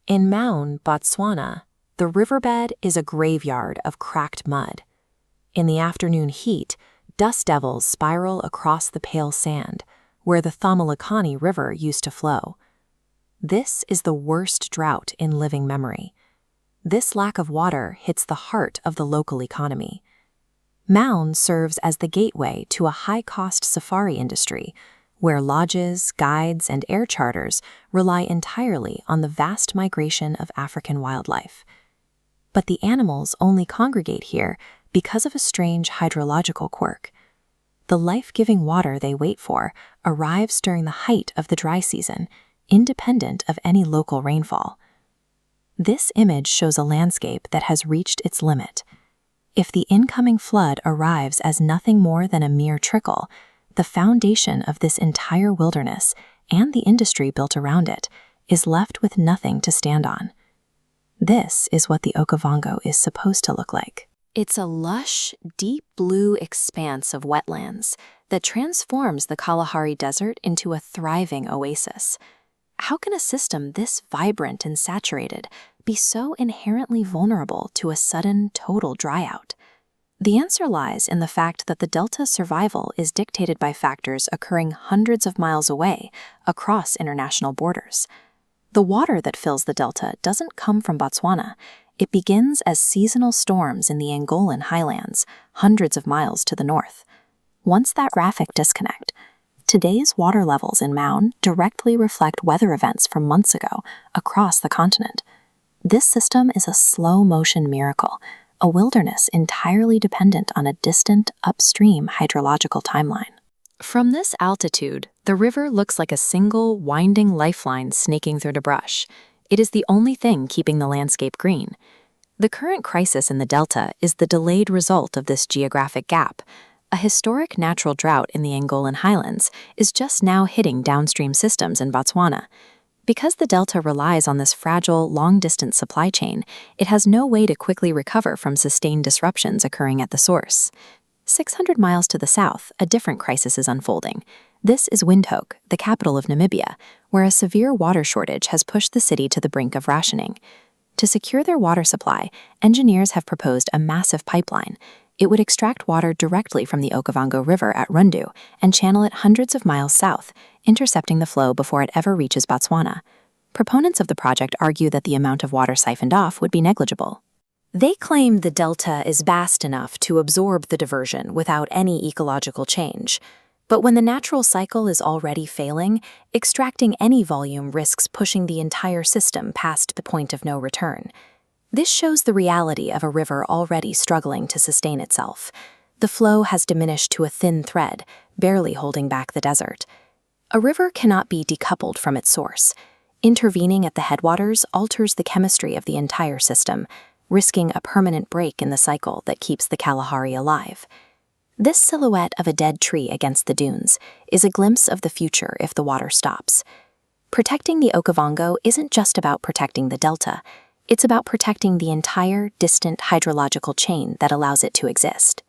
In Maun, Botswana, the riverbed is a graveyard of cracked mud. In the afternoon heat, dust devils spiral across the pale sand, where the Thamalakani River used to flow. This is the worst drought in living memory. This lack of water hits the heart of the local economy. Maun serves as the gateway to a high-cost safari industry, where lodges, guides, and air charters rely entirely on the vast migration of African wildlife. But the animals only congregate here because of a strange hydrological quirk. The life-giving water they wait for arrives during the height of the dry season, independent of any local rainfall. This image shows a landscape that has reached its limit. If the incoming flood arrives as nothing more than a mere trickle, the foundation of this entire wilderness and the industry built around it is left with nothing to stand on. This is what the Okavango is supposed to look like. It's a lush, deep blue expanse of wetlands that transforms the Kalahari Desert into a thriving oasis. How can a system this vibrant and saturated be so inherently vulnerable to a sudden, total dryout? The answer lies in the fact that the delta's survival is dictated by factors occurring hundreds of miles away across international borders. The water that fills the delta doesn't come from Botswana. It begins as seasonal storms in the Angolan highlands, hundreds of miles to the north. Once that graphic disconnect, today's water levels in Maun directly reflect weather events from months ago across the continent. This system is a slow-motion miracle, a wilderness entirely dependent on a distant, upstream hydrological timeline. From this altitude, the river looks like a single, winding lifeline snaking through the brush. It is the only thing keeping the landscape green. The current crisis in the delta is the delayed result of this geographic gap. A historic natural drought in the Angolan highlands is just now hitting downstream systems in Botswana. Because the delta relies on this fragile, long-distance supply chain, it has no way to quickly recover from sustained disruptions occurring at the source. 600 miles to the south, a different crisis is unfolding. This is Windhoek, the capital of Namibia, where a severe water shortage has pushed the city to the brink of rationing. To secure their water supply, engineers have proposed a massive pipeline. It would extract water directly from the Okavango River at Rundu and channel it hundreds of miles south, intercepting the flow before it ever reaches Botswana. Proponents of the project argue that the amount of water siphoned off would be negligible. They claim the delta is vast enough to absorb the diversion without any ecological change. But when the natural cycle is already failing, extracting any volume risks pushing the entire system past the point of no return. This shows the reality of a river already struggling to sustain itself. The flow has diminished to a thin thread, barely holding back the desert. A river cannot be decoupled from its source. Intervening at the headwaters alters the chemistry of the entire system, risking a permanent break in the cycle that keeps the Kalahari alive. This silhouette of a dead tree against the dunes is a glimpse of the future if the water stops. Protecting the Okavango isn't just about protecting the delta. It's about protecting the entire distant hydrological chain that allows it to exist.